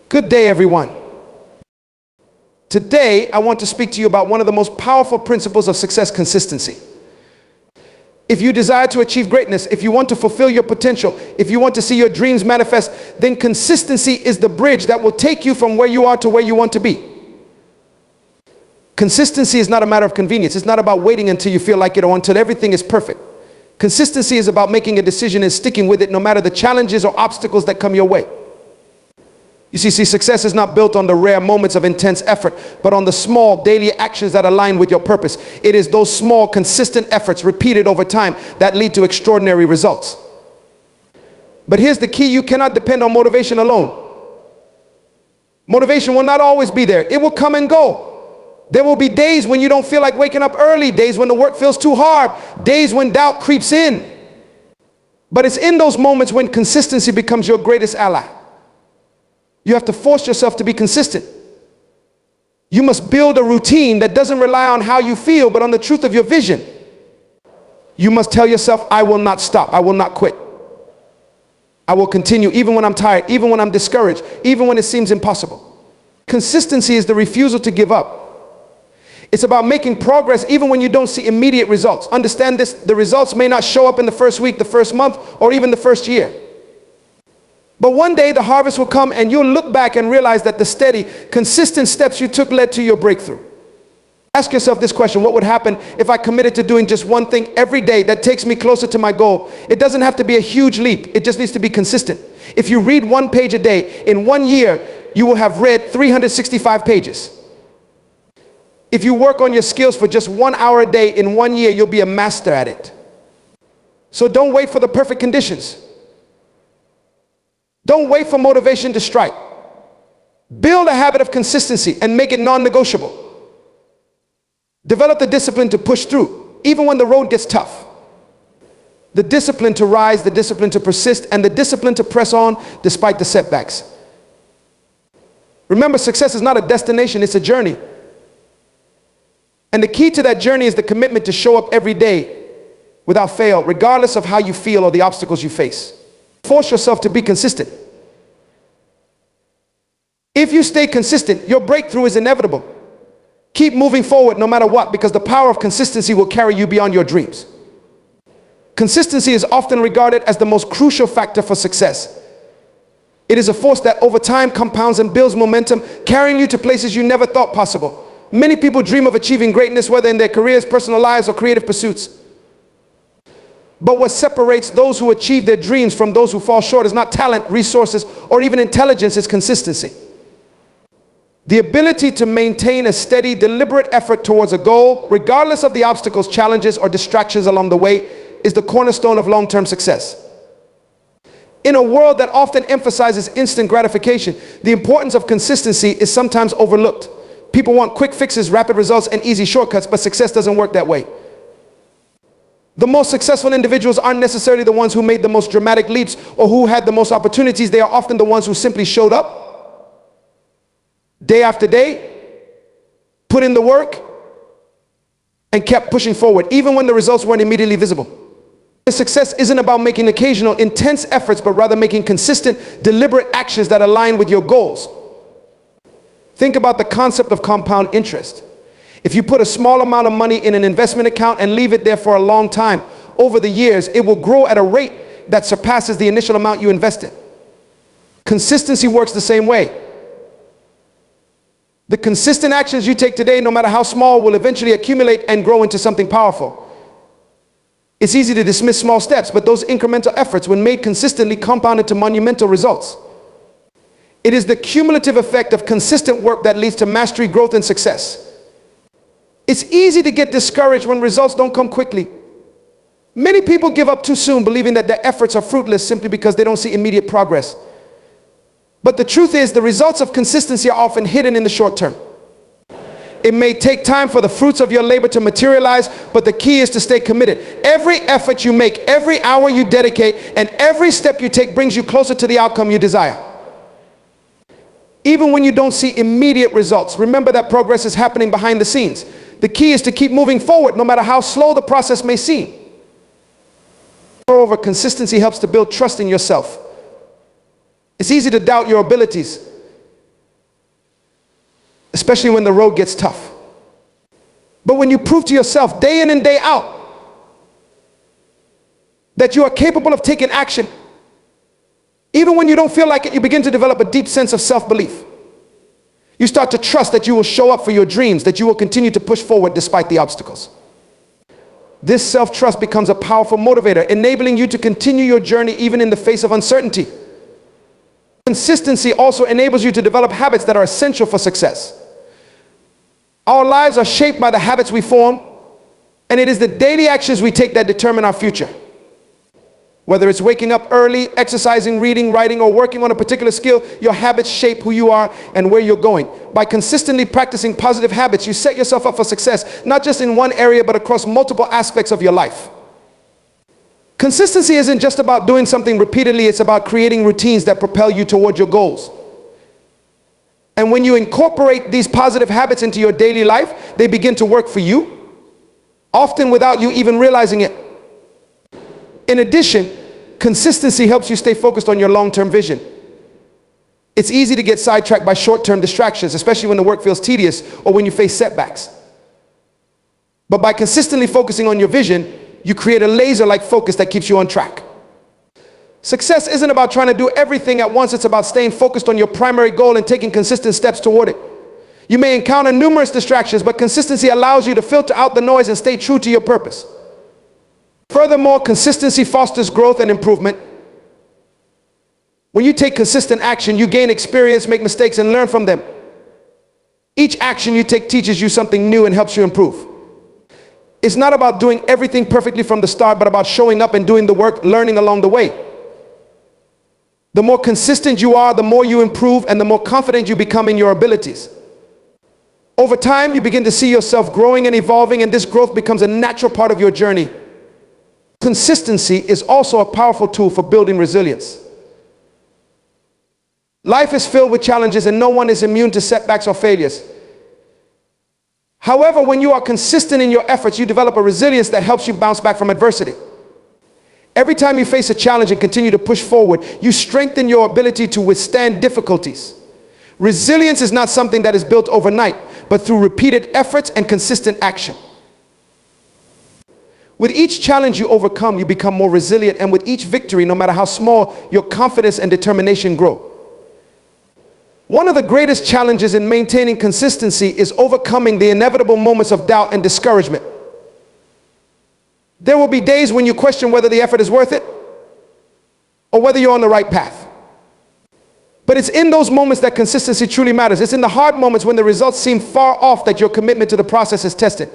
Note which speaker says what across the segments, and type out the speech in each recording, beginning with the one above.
Speaker 1: Good day, everyone. Today, I want to speak to you about one of the most powerful principles of success: consistency. If you desire to achieve greatness, if you want to fulfill your potential, if you want to see your dreams manifest, then consistency is the bridge that will take you from where you are to where you want to be. Consistency is not a matter of convenience. It's not about waiting until you feel like it or until everything is perfect. Consistency is about making a decision and sticking with it no matter the challenges or obstacles that come your way. You see, success is not built on the rare moments of intense effort, but on the small daily actions that align with your purpose. It is those small, consistent efforts repeated over time that lead to extraordinary results. But here's the key: you cannot depend on motivation alone. Motivation will not always be there. It will come and go. There will be days when you don't feel like waking up early, days when the work feels too hard, days when doubt creeps in. But it's in those moments when consistency becomes your greatest ally. You have to force yourself to be consistent. You must build a routine that doesn't rely on how you feel, but on the truth of your vision. You must tell yourself, I will not stop. I will not quit. I will continue even when I'm tired, even when I'm discouraged, even when it seems impossible. Consistency is the refusal to give up. It's about making progress even when you don't see immediate results. Understand this: the results may not show up in the first week, the first month, or even the first year. But one day the harvest will come and you'll look back and realize that the steady, consistent steps you took led to your breakthrough. Ask yourself this question: what would happen if I committed to doing just one thing every day that takes me closer to my goal? It doesn't have to be a huge leap. It just needs to be consistent. If you read 1 page a day, in 1 year, you will have read 365 pages. If you work on your skills for just 1 hour a day, in 1 year, you'll be a master at it. So don't wait for the perfect conditions. Don't wait for motivation to strike. Build a habit of consistency and make it non-negotiable. Develop the discipline to push through, even when the road gets tough. The discipline to rise, the discipline to persist, and the discipline to press on despite the setbacks. Remember, success is not a destination, it's a journey. And the key to that journey is the commitment to show up every day without fail, regardless of how you feel or the obstacles you face. Force yourself to be consistent. If you stay consistent, your breakthrough is inevitable. Keep moving forward no matter what, because the power of consistency will carry you beyond your dreams. Consistency is often regarded as the most crucial factor for success. It is a force that over time compounds and builds momentum, carrying you to places you never thought possible. Many people dream of achieving greatness, whether in their careers, personal lives, or creative pursuits. But what separates those who achieve their dreams from those who fall short is not talent, resources, or even intelligence. It's consistency. The ability to maintain a steady, deliberate effort towards a goal, regardless of the obstacles, challenges, or distractions along the way, is the cornerstone of long-term success. In a world that often emphasizes instant gratification, the importance of consistency is sometimes overlooked. People want quick fixes, rapid results, and easy shortcuts, but success doesn't work that way. The most successful individuals aren't necessarily the ones who made the most dramatic leaps or who had the most opportunities. They are often the ones who simply showed up day after day, put in the work, and kept pushing forward, even when the results weren't immediately visible. Success isn't about making occasional, intense efforts, but rather making consistent, deliberate actions that align with your goals. Think about the concept of compound interest. If you put a small amount of money in an investment account and leave it there for a long time, over the years, it will grow at a rate that surpasses the initial amount you invested. Consistency works the same way. The consistent actions you take today, no matter how small, will eventually accumulate and grow into something powerful. It's easy to dismiss small steps, but those incremental efforts, when made consistently, compound into monumental results. It is the cumulative effect of consistent work that leads to mastery, growth, and success. It's easy to get discouraged when results don't come quickly. Many people give up too soon, believing that their efforts are fruitless simply because they don't see immediate progress. But the truth is, the results of consistency are often hidden in the short term. It may take time for the fruits of your labor to materialize, but the key is to stay committed. Every effort you make, every hour you dedicate, and every step you take brings you closer to the outcome you desire. Even when you don't see immediate results, remember that progress is happening behind the scenes. The key is to keep moving forward, no matter how slow the process may seem. Moreover, consistency helps to build trust in yourself. It's easy to doubt your abilities. especially when the road gets tough. But when you prove to yourself day in and day out that you are capable of taking action, even when you don't feel like it, you begin to develop a deep sense of self-belief. You start to trust that you will show up for your dreams, that you will continue to push forward despite the obstacles. This self-trust becomes a powerful motivator, enabling you to continue your journey even in the face of uncertainty. Consistency also enables you to develop habits that are essential for success. Our lives are shaped by the habits we form, and it is the daily actions we take that determine our future. Whether it's waking up early, exercising, reading, writing, or working on a particular skill, your habits shape who you are and where you're going. By consistently practicing positive habits, you set yourself up for success, not just in one area, but across multiple aspects of your life. Consistency isn't just about doing something repeatedly, it's about creating routines that propel you toward your goals. And when you incorporate these positive habits into your daily life, they begin to work for you, often without you even realizing it. In addition, consistency helps you stay focused on your long-term vision. It's easy to get sidetracked by short-term distractions, especially when the work feels tedious or when you face setbacks. But by consistently focusing on your vision, you create a laser-like focus that keeps you on track. Success isn't about trying to do everything at once, it's about staying focused on your primary goal and taking consistent steps toward it. You may encounter numerous distractions, but consistency allows you to filter out the noise and stay true to your purpose. Furthermore, consistency fosters growth and improvement. When you take consistent action, you gain experience, make mistakes, and learn from them. Each action you take teaches you something new and helps you improve. It's not about doing everything perfectly from the start, but about showing up and doing the work, learning along the way. The more consistent you are, the more you improve, and the more confident you become in your abilities. Over time, you begin to see yourself growing and evolving, and this growth becomes a natural part of your journey. Consistency is also a powerful tool for building resilience. Life is filled with challenges, and no one is immune to setbacks or failures. However, when you are consistent in your efforts, you develop a resilience that helps you bounce back from adversity. Every time you face a challenge and continue to push forward, you strengthen your ability to withstand difficulties. Resilience is not something that is built overnight, but through repeated efforts and consistent action. With each challenge you overcome, you become more resilient, and with each victory, no matter how small, your confidence and determination grow. One of the greatest challenges in maintaining consistency is overcoming the inevitable moments of doubt and discouragement. There will be days when you question whether the effort is worth it or whether you're on the right path. But it's in those moments that consistency truly matters. It's in the hard moments when the results seem far off that your commitment to the process is tested.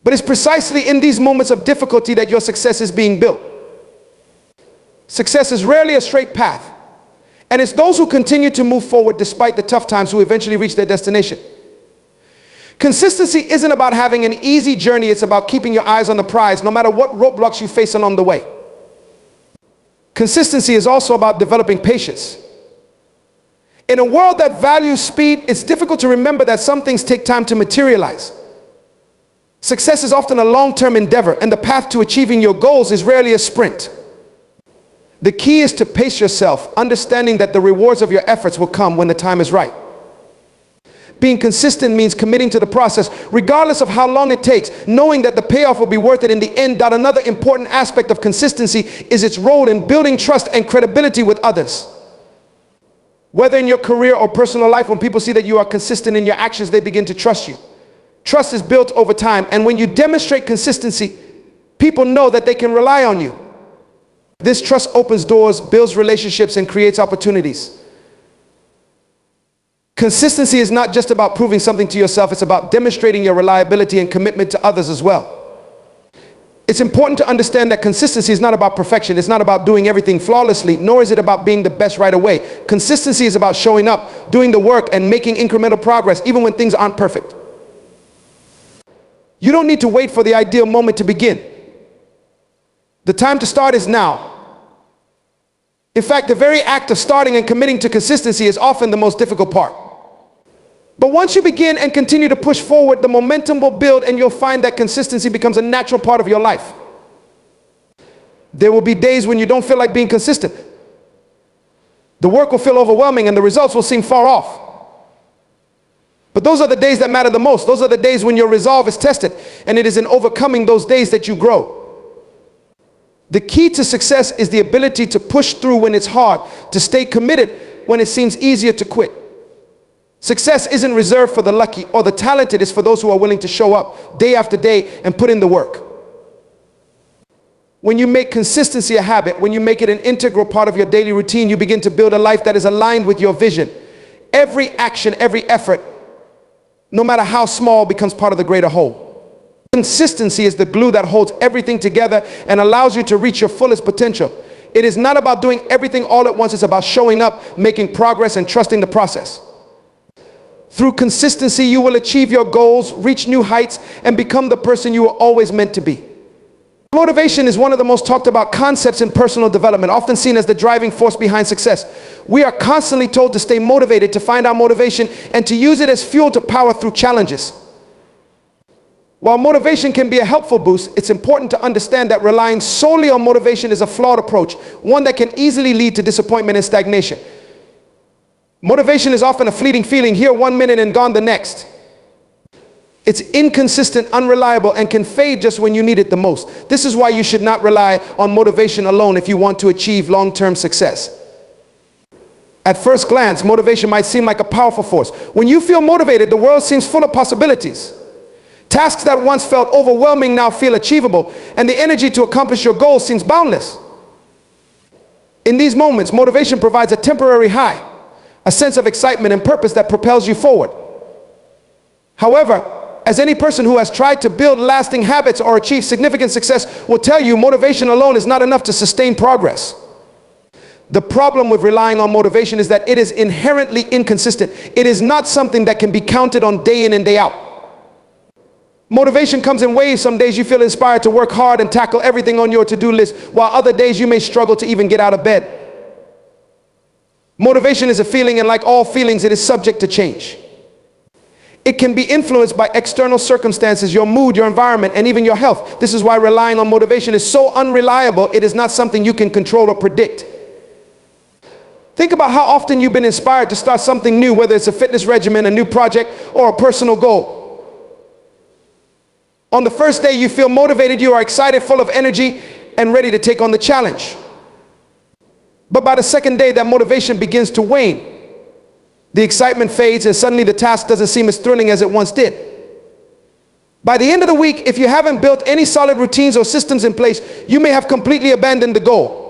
Speaker 1: But it's precisely in these moments of difficulty that your success is being built. Success is rarely a straight path, and it's those who continue to move forward despite the tough times who eventually reach their destination. Consistency isn't about having an easy journey, it's about keeping your eyes on the prize, no matter what roadblocks you face along the way. Consistency is also about developing patience. In a world that values speed, it's difficult to remember that some things take time to materialize. Success is often a long-term endeavor, and the path to achieving your goals is rarely a sprint. The key is to pace yourself, understanding that the rewards of your efforts will come when the time is right. Being consistent means committing to the process, regardless of how long it takes, knowing that the payoff will be worth it in the end. That another important aspect of consistency is its role in building trust and credibility with others. Whether in your career or personal life, when people see that you are consistent in your actions, they begin to trust you. Trust is built over time, and when you demonstrate consistency, people know that they can rely on you. This trust opens doors, builds relationships, and creates opportunities. Consistency is not just about proving something to yourself, it's about demonstrating your reliability and commitment to others as well. It's important to understand that consistency is not about perfection. It's not about doing everything flawlessly, nor is it about being the best right away. Consistency is about showing up, doing the work, and making incremental progress, even when things aren't perfect. You don't need to wait for the ideal moment to begin. The time to start is now. In fact, the very act of starting and committing to consistency is often the most difficult part. But once you begin and continue to push forward, the momentum will build, and you'll find that consistency becomes a natural part of your life. There will be days when you don't feel like being consistent. The work will feel overwhelming and the results will seem far off. But those are the days that matter the most. Those are the days when your resolve is tested, and it is in overcoming those days that you grow. The key to success is the ability to push through when it's hard, to stay committed when it seems easier to quit. Success isn't reserved for the lucky or the talented. It's for those who are willing to show up day after day and put in the work. When you make consistency a habit, when you make it an integral part of your daily routine, you begin to build a life that is aligned with your vision. Every action, every effort, no matter how small, becomes part of the greater whole. Consistency is the glue that holds everything together and allows you to reach your fullest potential. It is not about doing everything all at once. It's about showing up, making progress, and trusting the process. Through consistency, you will achieve your goals, reach new heights, and become the person you were always meant to be. Motivation is one of the most talked about concepts in personal development, often seen as the driving force behind success. We are constantly told to stay motivated, to find our motivation, and to use it as fuel to power through challenges. While motivation can be a helpful boost, it's important to understand that relying solely on motivation is a flawed approach, one that can easily lead to disappointment and stagnation. Motivation is often a fleeting feeling, here 1 minute and gone the next. It's inconsistent, unreliable, and can fade just when you need it the most. This is why you should not rely on motivation alone if you want to achieve long-term success. At first glance, motivation might seem like a powerful force. When you feel motivated, the world seems full of possibilities. Tasks that once felt overwhelming now feel achievable, and the energy to accomplish your goals seems boundless. In these moments, motivation provides a temporary high, a sense of excitement and purpose that propels you forward. However, as any person who has tried to build lasting habits or achieve significant success will tell you, motivation alone is not enough to sustain progress. The problem with relying on motivation is that it is inherently inconsistent. It is not something that can be counted on day in and day out. Motivation comes in waves. Some days you feel inspired to work hard and tackle everything on your to-do list, while other days you may struggle to even get out of bed. Motivation is a feeling, and like all feelings, it is subject to change. It can be influenced by external circumstances, your mood, your environment, and even your health. This is why relying on motivation is so unreliable. It is not something you can control or predict. Think about how often you've been inspired to start something new, whether it's a fitness regimen, a new project, or a personal goal. On the first day you feel motivated, you are excited, full of energy, and ready to take on the challenge. But by the second day, that motivation begins to wane. The excitement fades, and suddenly the task doesn't seem as thrilling as it once did. By the end of the week, if you haven't built any solid routines or systems in place, you may have completely abandoned the goal.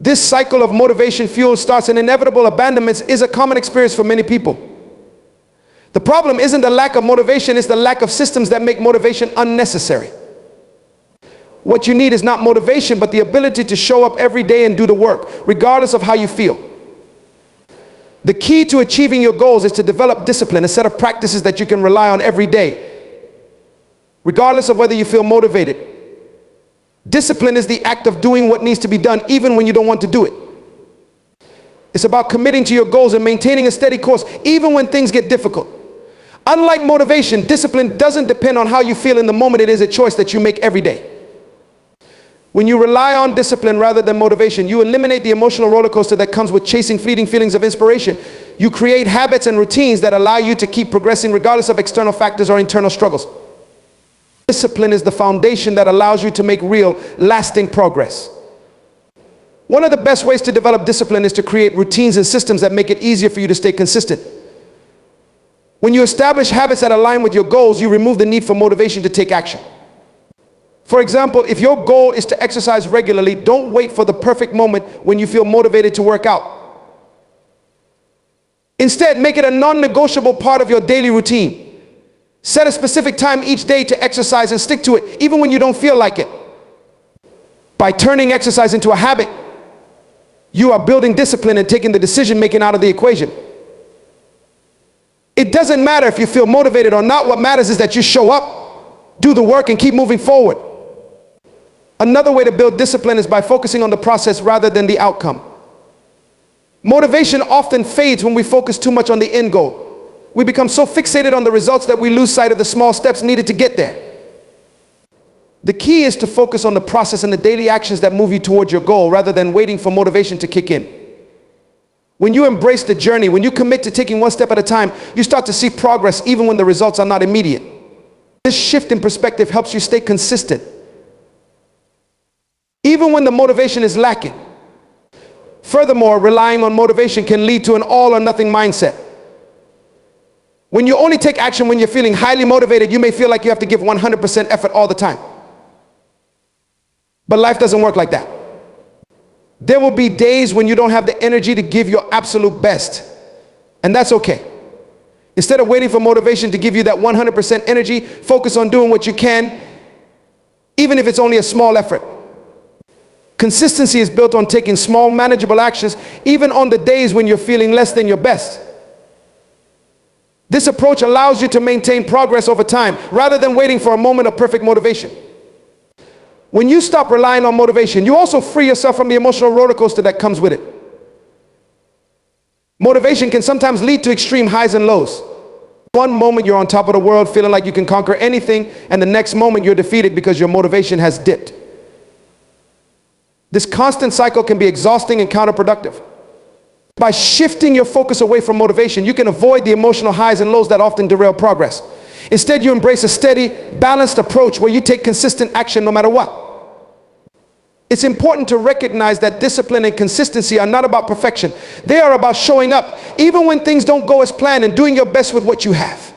Speaker 1: This cycle of motivation fuel starts, and inevitable abandonments is a common experience for many people. The problem isn't the lack of motivation, it's the lack of systems that make motivation unnecessary. What you need is not motivation, but the ability to show up every day and do the work, regardless of how you feel. The key to achieving your goals is to develop discipline, a set of practices that you can rely on every day, regardless of whether you feel motivated. Discipline is the act of doing what needs to be done even when you don't want to do it. It's about committing to your goals and maintaining a steady course even when things get difficult. Unlike motivation, discipline doesn't depend on how you feel in the moment. It is a choice that you make every day. When you rely on discipline rather than motivation, you eliminate the emotional roller coaster that comes with chasing fleeting feelings of inspiration. You create habits and routines that allow you to keep progressing regardless of external factors or internal struggles. Discipline is the foundation that allows you to make real, lasting progress. One of the best ways to develop discipline is to create routines and systems that make it easier for you to stay consistent. When you establish habits that align with your goals, you remove the need for motivation to take action. For example, if your goal is to exercise regularly, don't wait for the perfect moment when you feel motivated to work out. Instead, make it a non-negotiable part of your daily routine. Set a specific time each day to exercise and stick to it, even when you don't feel like it. By turning exercise into a habit, you are building discipline and taking the decision-making out of the equation. It doesn't matter if you feel motivated or not. What matters is that you show up, do the work, and keep moving forward. Another way to build discipline is by focusing on the process rather than the outcome. Motivation often fades when we focus too much on the end goal. We become so fixated on the results that we lose sight of the small steps needed to get there. The key is to focus on the process and the daily actions that move you towards your goal rather than waiting for motivation to kick in. When you embrace the journey, when you commit to taking one step at a time, you start to see progress even when the results are not immediate. This shift in perspective helps you stay consistent, even when the motivation is lacking. Furthermore, relying on motivation can lead to an all or nothing mindset. When you only take action when you're feeling highly motivated, you may feel like you have to give 100% effort all the time. But life doesn't work like that. There will be days when you don't have the energy to give your absolute best, and that's okay. Instead of waiting for motivation to give you that 100% energy, focus on doing what you can, even if it's only a small effort. Consistency is built on taking small, manageable actions, even on the days when you're feeling less than your best. This approach allows you to maintain progress over time, rather than waiting for a moment of perfect motivation. When you stop relying on motivation, you also free yourself from the emotional roller coaster that comes with it. Motivation can sometimes lead to extreme highs and lows. One moment you're on top of the world, feeling like you can conquer anything, and the next moment you're defeated because your motivation has dipped. This constant cycle can be exhausting and counterproductive. By shifting your focus away from motivation, you can avoid the emotional highs and lows that often derail progress. Instead, you embrace a steady, balanced approach where you take consistent action no matter what. It's important to recognize that discipline and consistency are not about perfection. They are about showing up, even when things don't go as planned, and doing your best with what you have.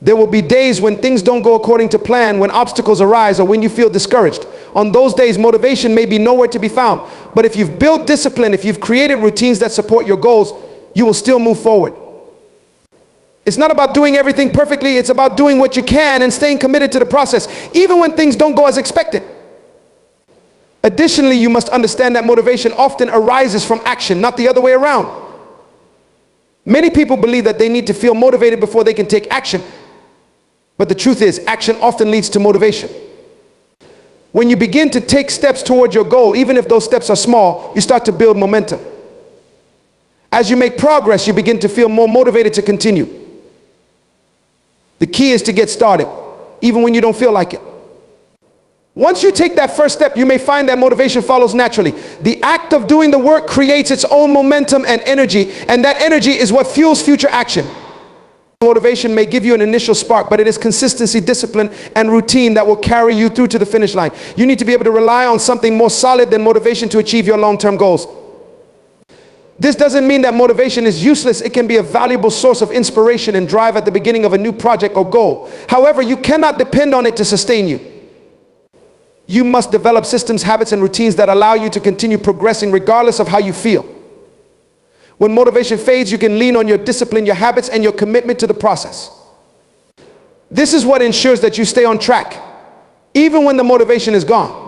Speaker 1: There will be days when things don't go according to plan, when obstacles arise, or when you feel discouraged. On those days, motivation may be nowhere to be found. But if you've built discipline, if you've created routines that support your goals, you will still move forward. It's not about doing everything perfectly. It's about doing what you can and staying committed to the process, even when things don't go as expected. Additionally, you must understand that motivation often arises from action, not the other way around. Many people believe that they need to feel motivated before they can take action. But the truth is, action often leads to motivation. When you begin to take steps toward your goal, even if those steps are small, you start to build momentum. As you make progress, you begin to feel more motivated to continue. The key is to get started, even when you don't feel like it. Once you take that first step, you may find that motivation follows naturally. The act of doing the work creates its own momentum and energy, and that energy is what fuels future action. Motivation may give you an initial spark, but it is consistency, discipline, and routine that will carry you through to the finish line. You need to be able to rely on something more solid than motivation to achieve your long-term goals. This doesn't mean that motivation is useless. It can be a valuable source of inspiration and drive at the beginning of a new project or goal. However, you cannot depend on it to sustain you. You must develop systems, habits, and routines that allow you to continue progressing regardless of how you feel. When motivation fades, you can lean on your discipline, your habits, and your commitment to the process. This is what ensures that you stay on track, even when the motivation is gone.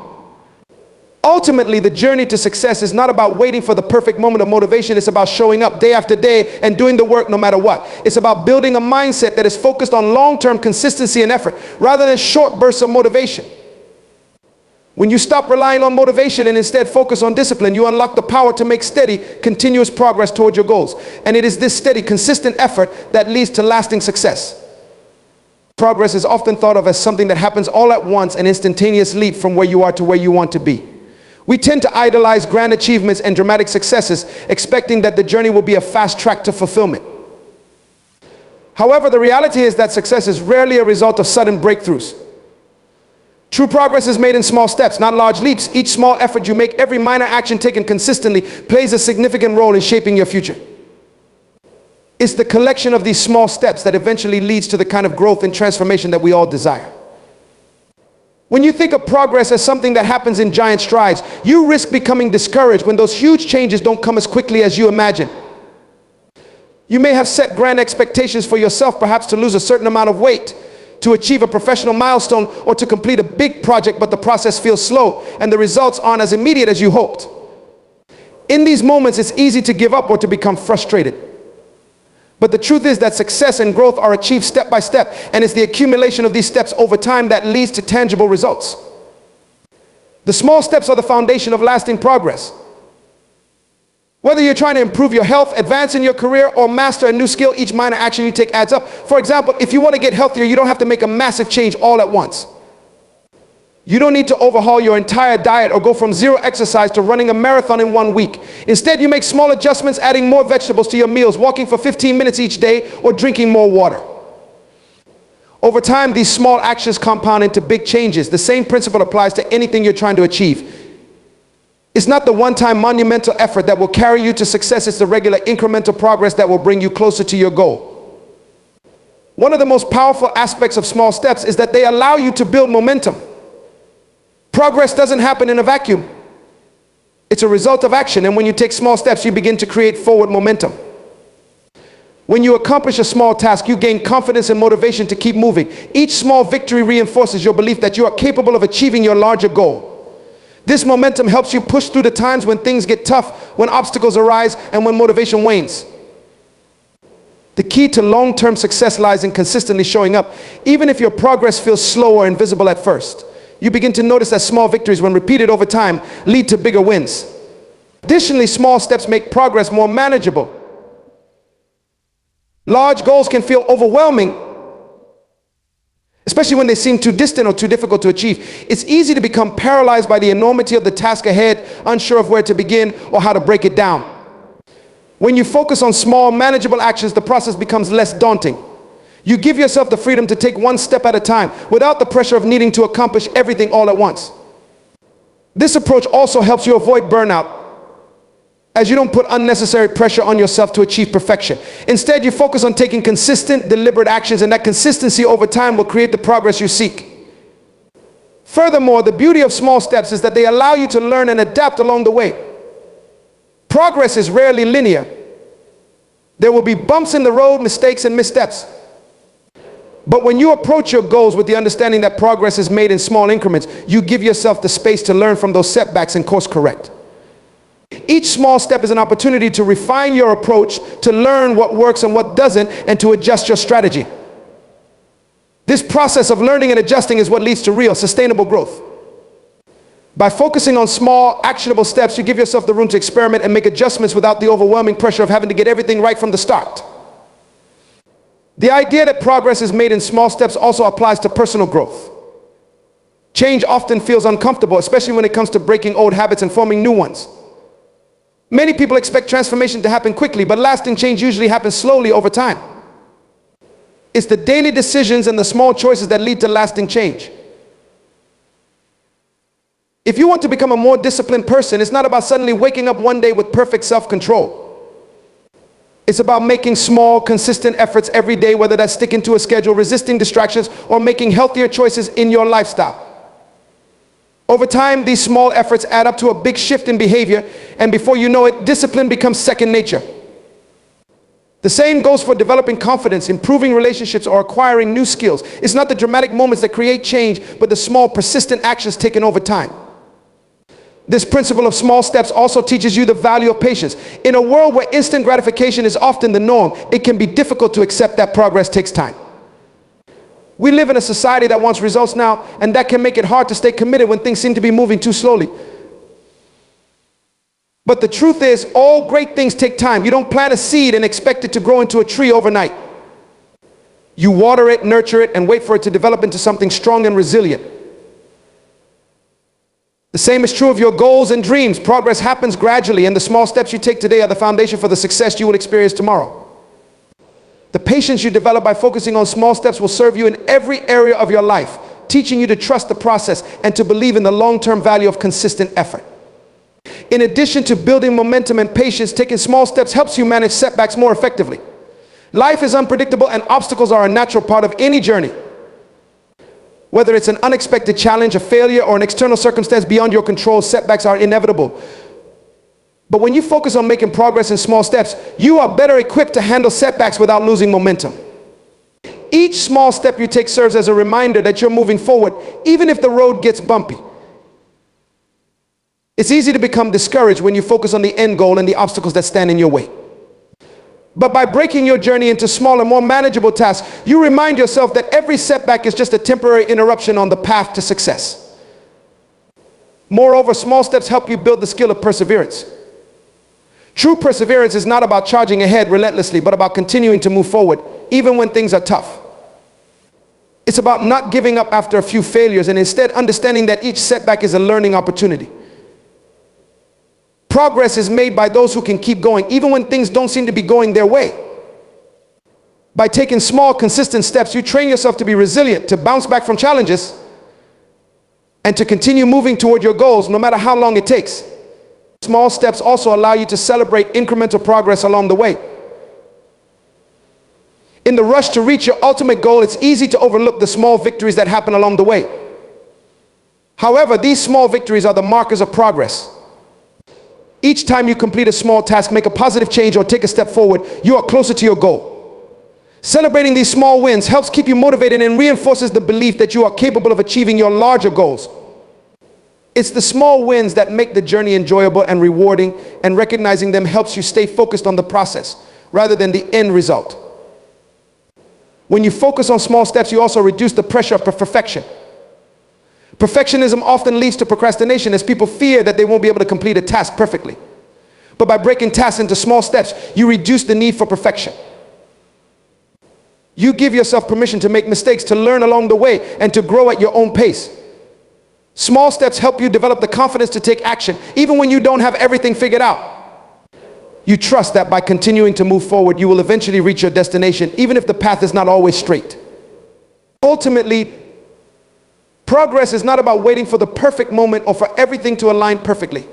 Speaker 1: Ultimately, the journey to success is not about waiting for the perfect moment of motivation. It's about showing up day after day and doing the work no matter what. It's about building a mindset that is focused on long-term consistency and effort, rather than short bursts of motivation. When you stop relying on motivation and instead focus on discipline, you unlock the power to make steady, continuous progress toward your goals. And it is this steady, consistent effort that leads to lasting success. Progress is often thought of as something that happens all at once, an instantaneous leap from where you are to where you want to be. We tend to idolize grand achievements and dramatic successes, expecting that the journey will be a fast track to fulfillment. However, the reality is that success is rarely a result of sudden breakthroughs. True progress is made in small steps, not large leaps. Each small effort you make, every minor action taken consistently, plays a significant role in shaping your future. It's the collection of these small steps that eventually leads to the kind of growth and transformation that we all desire. When you think of progress as something that happens in giant strides, you risk becoming discouraged when those huge changes don't come as quickly as you imagine. You may have set grand expectations for yourself, perhaps to lose a certain amount of weight, to achieve a professional milestone, or to complete a big project, but the process feels slow and the results aren't as immediate as you hoped. In these moments, it's easy to give up or to become frustrated. But the truth is that success and growth are achieved step by step, and it's the accumulation of these steps over time that leads to tangible results. The small steps are the foundation of lasting progress. Whether you're trying to improve your health, advance in your career, or master a new skill, each minor action you take adds up. For example, if you want to get healthier, you don't have to make a massive change all at once. You don't need to overhaul your entire diet or go from zero exercise to running a marathon in 1 week. Instead, you make small adjustments, adding more vegetables to your meals, walking for 15 minutes each day, or drinking more water. Over time, these small actions compound into big changes. The same principle applies to anything you're trying to achieve. It's not the one-time monumental effort that will carry you to success. It's the regular incremental progress that will bring you closer to your goal. One of the most powerful aspects of small steps is that they allow you to build momentum. Progress doesn't happen in a vacuum. It's a result of action, and when you take small steps, you begin to create forward momentum. When you accomplish a small task, you gain confidence and motivation to keep moving. Each small victory reinforces your belief that you are capable of achieving your larger goal. This momentum helps you push through the times when things get tough, when obstacles arise, and when motivation wanes. The key to long-term success lies in consistently showing up, even if your progress feels slow or invisible at first. You begin to notice that small victories, when repeated over time, lead to bigger wins. Additionally, small steps make progress more manageable. Large goals can feel overwhelming, especially when they seem too distant or too difficult to achieve. It's easy to become paralyzed by the enormity of the task ahead, unsure of where to begin or how to break it down. When you focus on small, manageable actions, the process becomes less daunting. You give yourself the freedom to take one step at a time without the pressure of needing to accomplish everything all at once. This approach also helps you avoid burnout, as you don't put unnecessary pressure on yourself to achieve perfection. Instead, you focus on taking consistent, deliberate actions, and that consistency over time will create the progress you seek. Furthermore, the beauty of small steps is that they allow you to learn and adapt along the way. Progress is rarely linear. There will be bumps in the road, mistakes, and missteps. But when you approach your goals with the understanding that progress is made in small increments, you give yourself the space to learn from those setbacks and course correct. Each small step is an opportunity to refine your approach, to learn what works and what doesn't, and to adjust your strategy. This process of learning and adjusting is what leads to real, sustainable growth. By focusing on small, actionable steps, you give yourself the room to experiment and make adjustments without the overwhelming pressure of having to get everything right from the start. The idea that progress is made in small steps also applies to personal growth. Change often feels uncomfortable, especially when it comes to breaking old habits and forming new ones. Many people expect transformation to happen quickly, but lasting change usually happens slowly over time. It's the daily decisions and the small choices that lead to lasting change. If you want to become a more disciplined person, it's not about suddenly waking up one day with perfect self-control. It's about making small, consistent efforts every day, whether that's sticking to a schedule, resisting distractions, or making healthier choices in your lifestyle. Over time, these small efforts add up to a big shift in behavior, and before you know it, discipline becomes second nature. The same goes for developing confidence, improving relationships, or acquiring new skills. It's not the dramatic moments that create change, but the small, persistent actions taken over time. This principle of small steps also teaches you the value of patience. In a world where instant gratification is often the norm, it can be difficult to accept that progress takes time. We live in a society that wants results now, and that can make it hard to stay committed when things seem to be moving too slowly. But the truth is, all great things take time. You don't plant a seed and expect it to grow into a tree overnight. You water it, nurture it, and wait for it to develop into something strong and resilient. The same is true of your goals and dreams. Progress happens gradually, and the small steps you take today are the foundation for the success you will experience tomorrow. The patience you develop by focusing on small steps will serve you in every area of your life, teaching you to trust the process and to believe in the long-term value of consistent effort. In addition to building momentum and patience, taking small steps helps you manage setbacks more effectively. Life is unpredictable, and obstacles are a natural part of any journey. Whether it's an unexpected challenge, a failure, or an external circumstance beyond your control, setbacks are inevitable. But when you focus on making progress in small steps, you are better equipped to handle setbacks without losing momentum. Each small step you take serves as a reminder that you're moving forward, even if the road gets bumpy. It's easy to become discouraged when you focus on the end goal and the obstacles that stand in your way. But by breaking your journey into smaller, more manageable tasks, you remind yourself that every setback is just a temporary interruption on the path to success. Moreover, small steps help you build the skill of perseverance. True perseverance is not about charging ahead relentlessly, but about continuing to move forward, even when things are tough. It's about not giving up after a few failures and instead understanding that each setback is a learning opportunity. Progress is made by those who can keep going even when things don't seem to be going their way. By taking small, consistent steps, you train yourself to be resilient, to bounce back from challenges, and to continue moving toward your goals no matter how long it takes. Small steps also allow you to celebrate incremental progress along the way. In the rush to reach your ultimate goal, it's easy to overlook the small victories that happen along the way. However, these small victories are the markers of progress. Each time you complete a small task, make a positive change, or take a step forward, you are closer to your goal. Celebrating these small wins helps keep you motivated and reinforces the belief that you are capable of achieving your larger goals. It's the small wins that make the journey enjoyable and rewarding, and recognizing them helps you stay focused on the process rather than the end result. When you focus on small steps, you also reduce the pressure of perfection. Perfectionism often leads to procrastination as people fear that they won't be able to complete a task perfectly. But by breaking tasks into small steps, you reduce the need for perfection. You give yourself permission to make mistakes, to learn along the way, and to grow at your own pace. Small steps help you develop the confidence to take action, even when you don't have everything figured out. You trust that by continuing to move forward, you will eventually reach your destination, even if the path is not always straight. Ultimately, progress is not about waiting for the perfect moment or for everything to align perfectly.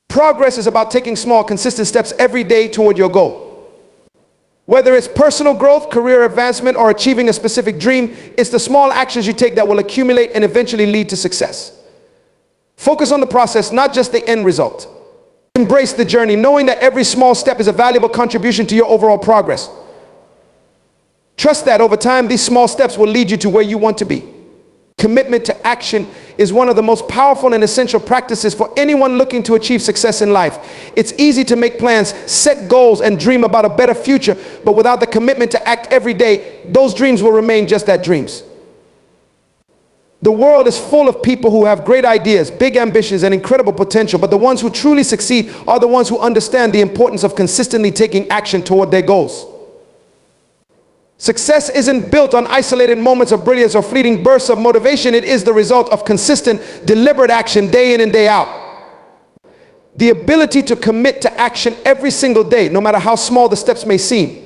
Speaker 1: Progress is about taking small, consistent steps every day toward your goal. Whether it's personal growth, career advancement, or achieving a specific dream, it's the small actions you take that will accumulate and eventually lead to success. Focus on the process, not just the end result. Embrace the journey, knowing that every small step is a valuable contribution to your overall progress. Trust that over time, these small steps will lead you to where you want to be. Commitment to action is one of the most powerful and essential practices for anyone looking to achieve success in life. It's easy to make plans, set goals, and dream about a better future, but without the commitment to act every day, those dreams will remain just that, dreams. The world is full of people who have great ideas, big ambitions, and incredible potential, but the ones who truly succeed are the ones who understand the importance of consistently taking action toward their goals. Success isn't built on isolated moments of brilliance or fleeting bursts of motivation. It is the result of consistent, deliberate action day in and day out. The ability to commit to action every single day, no matter how small the steps may seem,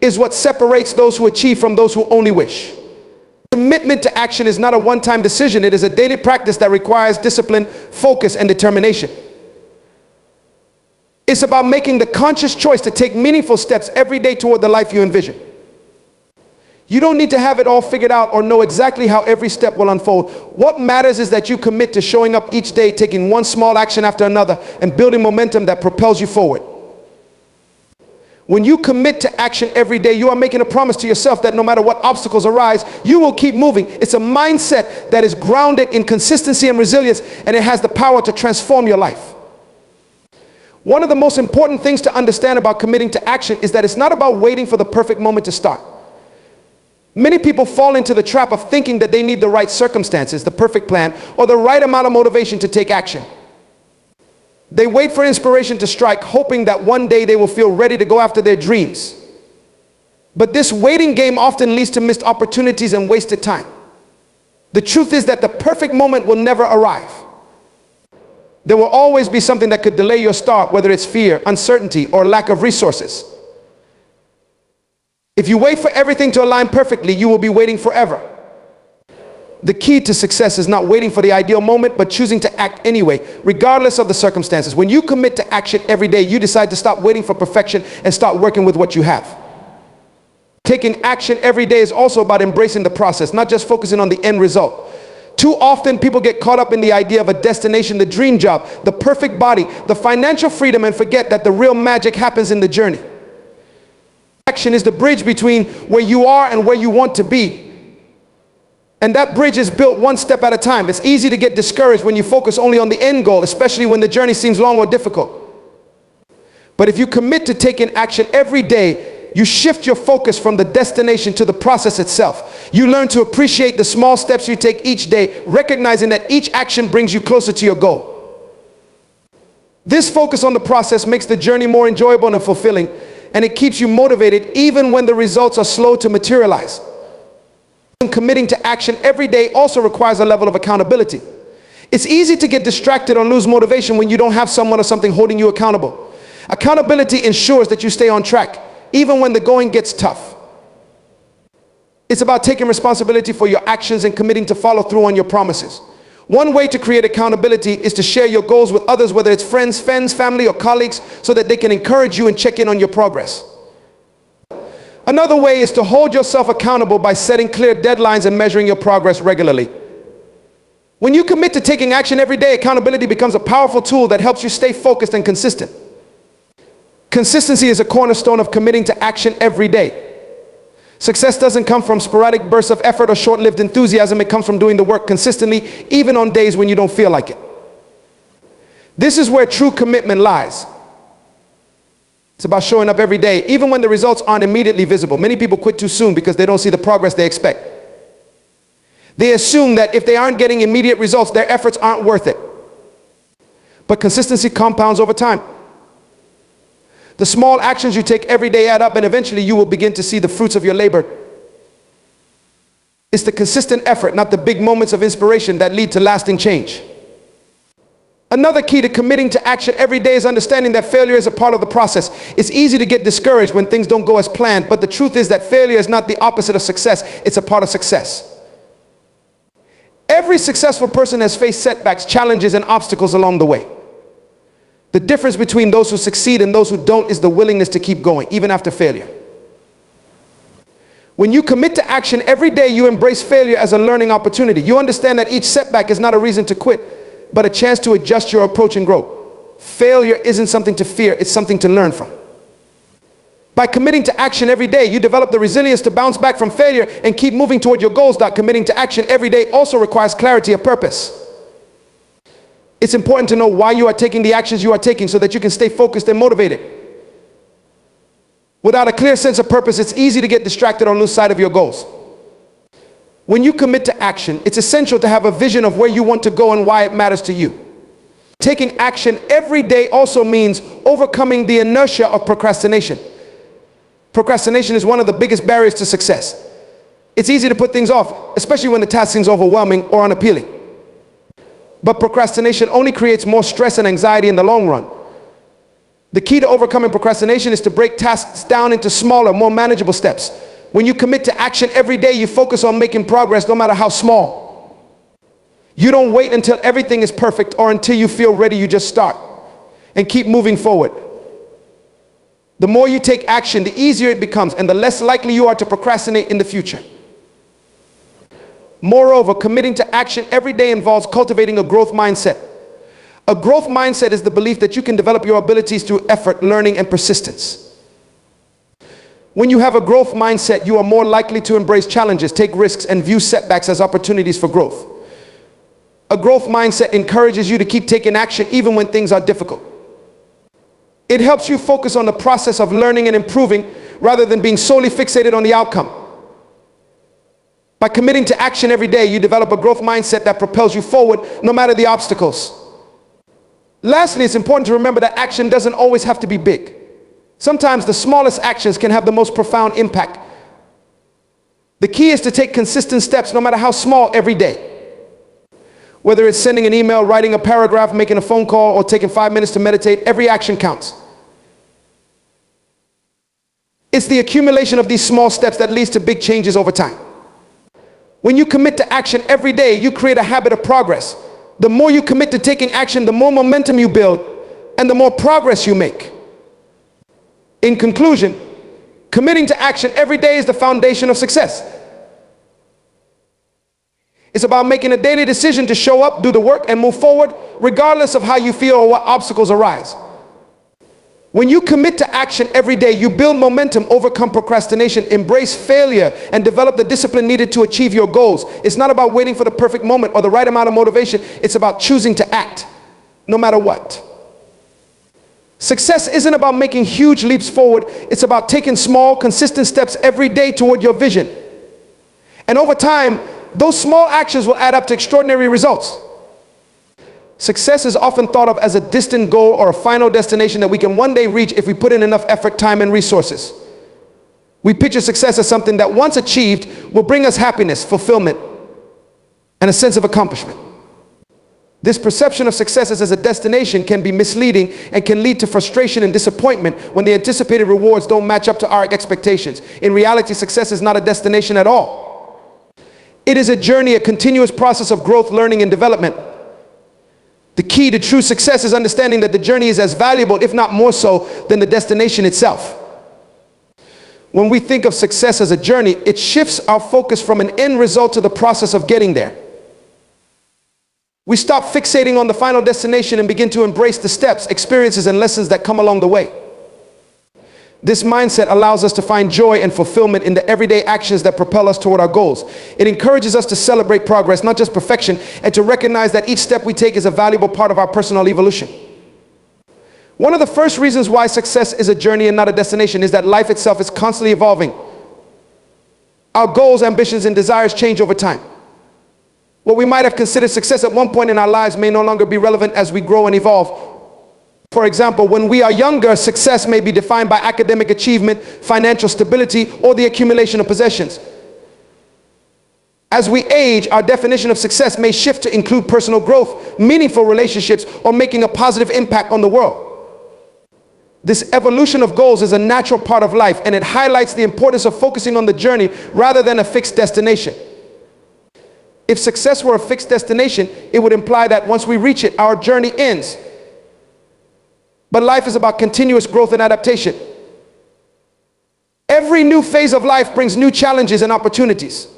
Speaker 1: is what separates those who achieve from those who only wish. Commitment to action is not a one-time decision. It is a daily practice that requires discipline, focus, and determination. It's about making the conscious choice to take meaningful steps every day toward the life you envision. You don't need to have it all figured out or know exactly how every step will unfold. What matters is that you commit to showing up each day, taking one small action after another, and building momentum that propels you forward. When you commit to action every day, you are making a promise to yourself that no matter what obstacles arise, you will keep moving. It's a mindset that is grounded in consistency and resilience, and it has the power to transform your life. One of the most important things to understand about committing to action is that it's not about waiting for the perfect moment to start. Many people fall into the trap of thinking that they need the right circumstances, the perfect plan, or the right amount of motivation to take action. They wait for inspiration to strike, hoping that one day they will feel ready to go after their dreams. But this waiting game often leads to missed opportunities and wasted time. The truth is that the perfect moment will never arrive. There will always be something that could delay your start, whether it's fear, uncertainty, or lack of resources. If you wait for everything to align perfectly, you will be waiting forever. The key to success is not waiting for the ideal moment, but choosing to act anyway, regardless of the circumstances. When you commit to action every day, you decide to stop waiting for perfection and start working with what you have. Taking action every day is also about embracing the process, not just focusing on the end result. Too often people get caught up in the idea of a destination, the dream job, the perfect body, the financial freedom, and forget that the real magic happens in the journey. Action is the bridge between where you are and where you want to be. And that bridge is built one step at a time. It's easy to get discouraged when you focus only on the end goal, especially when the journey seems long or difficult. But if you commit to taking action every day, you shift your focus from the destination to the process itself. You learn to appreciate the small steps you take each day, recognizing that each action brings you closer to your goal. This focus on the process makes the journey more enjoyable and fulfilling, and it keeps you motivated even when the results are slow to materialize. Committing to action every day also requires a level of accountability. It's easy to get distracted or lose motivation when you don't have someone or something holding you accountable. Accountability ensures that you stay on track, even when the going gets tough. It's about taking responsibility for your actions and committing to follow through on your promises. One way to create accountability is to share your goals with others, whether it's friends, family, or colleagues, so that they can encourage you and check in on your progress. Another way is to hold yourself accountable by setting clear deadlines and measuring your progress regularly. When you commit to taking action every day, accountability becomes a powerful tool that helps you stay focused and consistent. Consistency is a cornerstone of committing to action every day. Success doesn't come from sporadic bursts of effort or short-lived enthusiasm. It comes from doing the work consistently, even on days when you don't feel like it. This is where true commitment lies. It's about showing up every day, even when the results aren't immediately visible. Many people quit too soon because they don't see the progress they expect. They assume that if they aren't getting immediate results, their efforts aren't worth it. But consistency compounds over time. The small actions you take every day add up, and eventually you will begin to see the fruits of your labor. It's the consistent effort, not the big moments of inspiration, that lead to lasting change. Another key to committing to action every day is understanding that failure is a part of the process. It's easy to get discouraged when things don't go as planned, but the truth is that failure is not the opposite of success. It's a part of success. Every successful person has faced setbacks, challenges, and obstacles along the way. The difference between those who succeed and those who don't is the willingness to keep going, even after failure. When you commit to action every day, you embrace failure as a learning opportunity. You understand that each setback is not a reason to quit, but a chance to adjust your approach and grow. Failure isn't something to fear, it's something to learn from. By committing to action every day, you develop the resilience to bounce back from failure and keep moving toward your goals. Committing to action every day also requires clarity of purpose. It's important to know why you are taking the actions you are taking so that you can stay focused and motivated. Without a clear sense of purpose, it's easy to get distracted or lose sight of your goals. When you commit to action, it's essential to have a vision of where you want to go and why it matters to you. Taking action every day also means overcoming the inertia of procrastination. Procrastination is one of the biggest barriers to success. It's easy to put things off, especially when the task seems overwhelming or unappealing. But procrastination only creates more stress and anxiety in the long run. The key to overcoming procrastination is to break tasks down into smaller, more manageable steps. When you commit to action every day, you focus on making progress no matter how small. You don't wait until everything is perfect or until you feel ready. You just start and keep moving forward. The more you take action, the easier it becomes, and the less likely you are to procrastinate in the future. Moreover, committing to action every day involves cultivating a growth mindset. A growth mindset is the belief that you can develop your abilities through effort, learning, and persistence. When you have a growth mindset, you are more likely to embrace challenges, take risks, and view setbacks as opportunities for growth. A growth mindset encourages you to keep taking action even when things are difficult. It helps you focus on the process of learning and improving rather than being solely fixated on the outcome. By committing to action every day, you develop a growth mindset that propels you forward no matter the obstacles. Lastly, it's important to remember that action doesn't always have to be big. Sometimes the smallest actions can have the most profound impact. The key is to take consistent steps, no matter how small, every day. Whether it's sending an email, writing a paragraph, making a phone call, or taking 5 minutes to meditate, every action counts. It's the accumulation of these small steps that leads to big changes over time. When you commit to action every day, you create a habit of progress. The more you commit to taking action, the more momentum you build and the more progress you make. In conclusion, committing to action every day is the foundation of success. It's about making a daily decision to show up, do the work, and move forward regardless of how you feel or what obstacles arise. When you commit to action every day, you build momentum, overcome procrastination, embrace failure, and develop the discipline needed to achieve your goals. It's not about waiting for the perfect moment or the right amount of motivation. It's about choosing to act, no matter what. Success isn't about making huge leaps forward. It's about taking small, consistent steps every day toward your vision. And over time, those small actions will add up to extraordinary results. Success is often thought of as a distant goal or a final destination that we can one day reach if we put in enough effort, time, and resources. We picture success as something that once achieved will bring us happiness, fulfillment, and a sense of accomplishment. This perception of success as a destination can be misleading and can lead to frustration and disappointment when the anticipated rewards don't match up to our expectations. In reality, success is not a destination at all. It is a journey, a continuous process of growth, learning, and development. The key to true success is understanding that the journey is as valuable, if not more so, than the destination itself. When we think of success as a journey, it shifts our focus from an end result to the process of getting there. We stop fixating on the final destination and begin to embrace the steps, experiences, and lessons that come along the way. This mindset allows us to find joy and fulfillment in the everyday actions that propel us toward our goals. It encourages us to celebrate progress, not just perfection, and to recognize that each step we take is a valuable part of our personal evolution. One of the first reasons why success is a journey and not a destination is that life itself is constantly evolving. Our goals, ambitions, and desires change over time. What we might have considered success at one point in our lives may no longer be relevant as we grow and evolve. For example, when we are younger, success may be defined by academic achievement, financial stability, or the accumulation of possessions. As we age, our definition of success may shift to include personal growth, meaningful relationships, or making a positive impact on the world. This evolution of goals is a natural part of life, and it highlights the importance of focusing on the journey rather than a fixed destination. If success were a fixed destination, it would imply that once we reach it, our journey ends. But life is about continuous growth and adaptation. Every new phase of life brings new challenges and opportunities.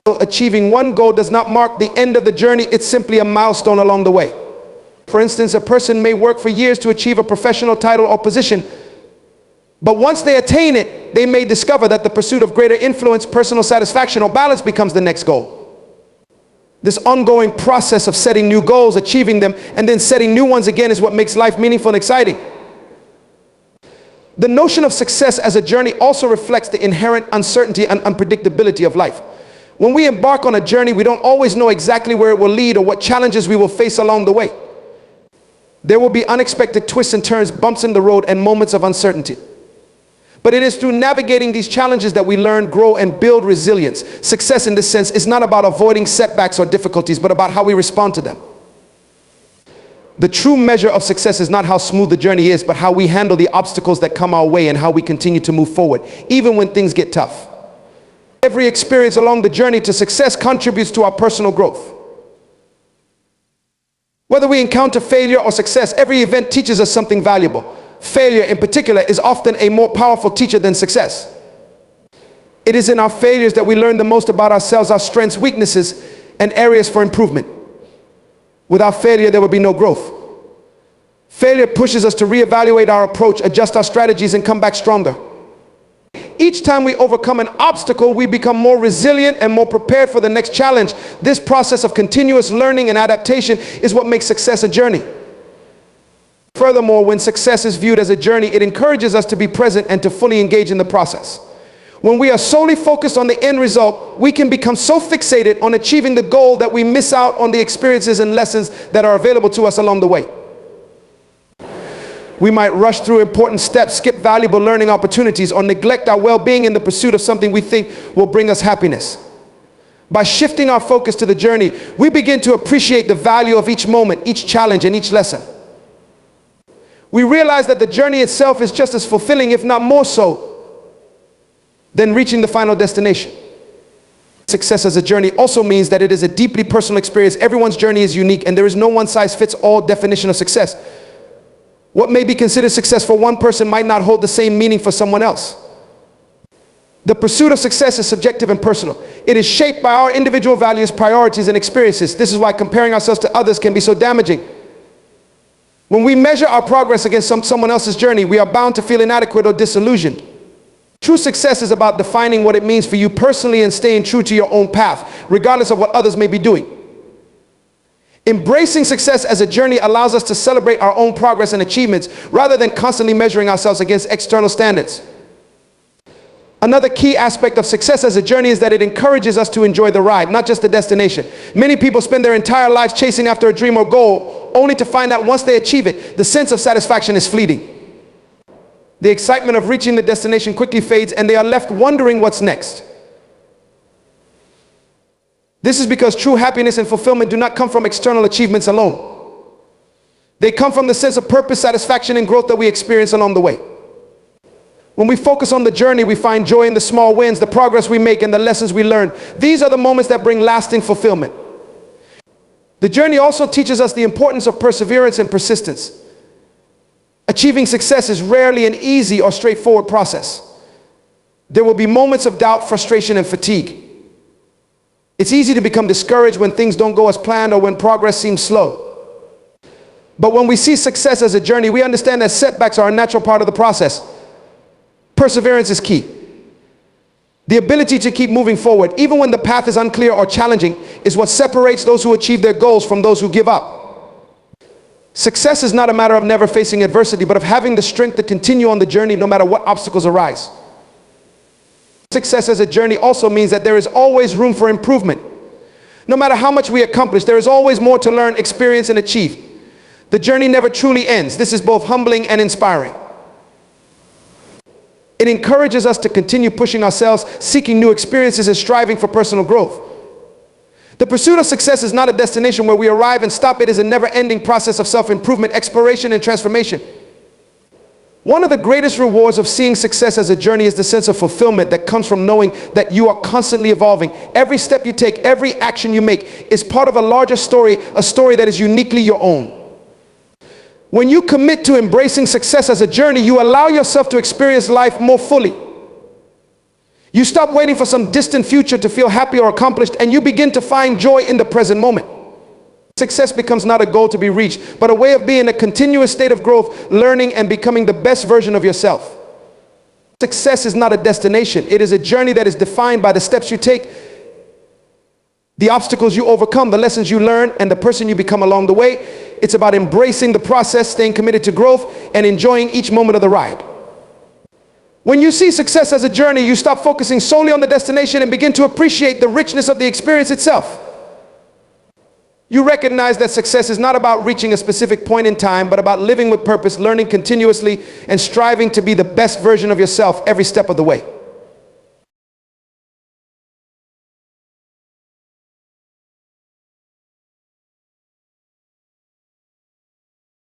Speaker 1: Achieving one goal does not mark the end of the journey, it's simply a milestone along the way. For instance, a person may work for years to achieve a professional title or position, but once they attain it, they may discover that the pursuit of greater influence, personal satisfaction, or balance becomes the next goal. This ongoing process of setting new goals, achieving them, and then setting new ones again is what makes life meaningful and exciting. The notion of success as a journey also reflects the inherent uncertainty and unpredictability of life. When we embark on a journey, we don't always know exactly where it will lead or what challenges we will face along the way. There will be unexpected twists and turns, bumps in the road, and moments of uncertainty. But it is through navigating these challenges that we learn, grow, and build resilience. Success in this sense is not about avoiding setbacks or difficulties, but about how we respond to them. The true measure of success is not how smooth the journey is, but how we handle the obstacles that come our way and how we continue to move forward, even when things get tough. Every experience along the journey to success contributes to our personal growth. Whether we encounter failure or success, every event teaches us something valuable. Failure in particular is often a more powerful teacher than success. It is in our failures that we learn the most about ourselves, our strengths, weaknesses, and areas for improvement. Without failure, there will be no growth. Failure pushes us to reevaluate our approach, adjust our strategies, and come back stronger. Each time we overcome an obstacle, we become more resilient and more prepared for the next challenge. This process of continuous learning and adaptation is what makes success a journey. Furthermore, when success is viewed as a journey, it encourages us to be present and to fully engage in the process. When we are solely focused on the end result, we can become so fixated on achieving the goal that we miss out on the experiences and lessons that are available to us along the way. We might rush through important steps, skip valuable learning opportunities, or neglect our well-being in the pursuit of something we think will bring us happiness. By shifting our focus to the journey, we begin to appreciate the value of each moment, each challenge, and each lesson. We realize that the journey itself is just as fulfilling, if not more so, than reaching the final destination. Success as a journey also means that it is a deeply personal experience. Everyone's journey is unique, and there is no one-size-fits-all definition of success. What may be considered success for one person might not hold the same meaning for someone else. The pursuit of success is subjective and personal. It is shaped by our individual values, priorities, and experiences. This is why comparing ourselves to others can be so damaging. When we measure our progress against someone else's journey, we are bound to feel inadequate or disillusioned. True success is about defining what it means for you personally and staying true to your own path, regardless of what others may be doing. Embracing success as a journey allows us to celebrate our own progress and achievements rather than constantly measuring ourselves against external standards. Another key aspect of success as a journey is that it encourages us to enjoy the ride, not just the destination. Many people spend their entire lives chasing after a dream or goal, only to find out once they achieve it, the sense of satisfaction is fleeting. The excitement of reaching the destination quickly fades, and they are left wondering what's next. This is because true happiness and fulfillment do not come from external achievements alone. They come from the sense of purpose, satisfaction, and growth that we experience along the way. When we focus on the journey, we find joy in the small wins, the progress we make, and the lessons we learn. These are the moments that bring lasting fulfillment. The journey also teaches us the importance of perseverance and persistence. Achieving success is rarely an easy or straightforward process. There will be moments of doubt, frustration, and fatigue. It's easy to become discouraged when things don't go as planned or when progress seems slow. But when we see success as a journey, we understand that setbacks are a natural part of the process. Perseverance is key. The ability to keep moving forward, even when the path is unclear or challenging, is what separates those who achieve their goals from those who give up. Success is not a matter of never facing adversity, but of having the strength to continue on the journey no matter what obstacles arise. Success as a journey also means that there is always room for improvement. No matter how much we accomplish, there is always more to learn, experience, and achieve. The journey never truly ends. This is both humbling and inspiring. It encourages us to continue pushing ourselves, seeking new experiences, and striving for personal growth. The pursuit of success is not a destination where we arrive and stop. It is a never-ending process of self-improvement, exploration, and transformation. One of the greatest rewards of seeing success as a journey is the sense of fulfillment that comes from knowing that you are constantly evolving. Every step you take, every action you make is part of a larger story, a story that is uniquely your own. When you commit to embracing success as a journey, you allow yourself to experience life more fully. You stop waiting for some distant future to feel happy or accomplished, and you begin to find joy in the present moment. Success becomes not a goal to be reached, but a way of being in a continuous state of growth, learning, and becoming the best version of yourself. Success is not a destination. It is a journey that is defined by the steps you take, the obstacles you overcome, the lessons you learn, and the person you become along the way. It's about embracing the process, staying committed to growth, and enjoying each moment of the ride. When you see success as a journey, you stop focusing solely on the destination and begin to appreciate the richness of the experience itself. You recognize that success is not about reaching a specific point in time, but about living with purpose, learning continuously, and striving to be the best version of yourself every step of the way.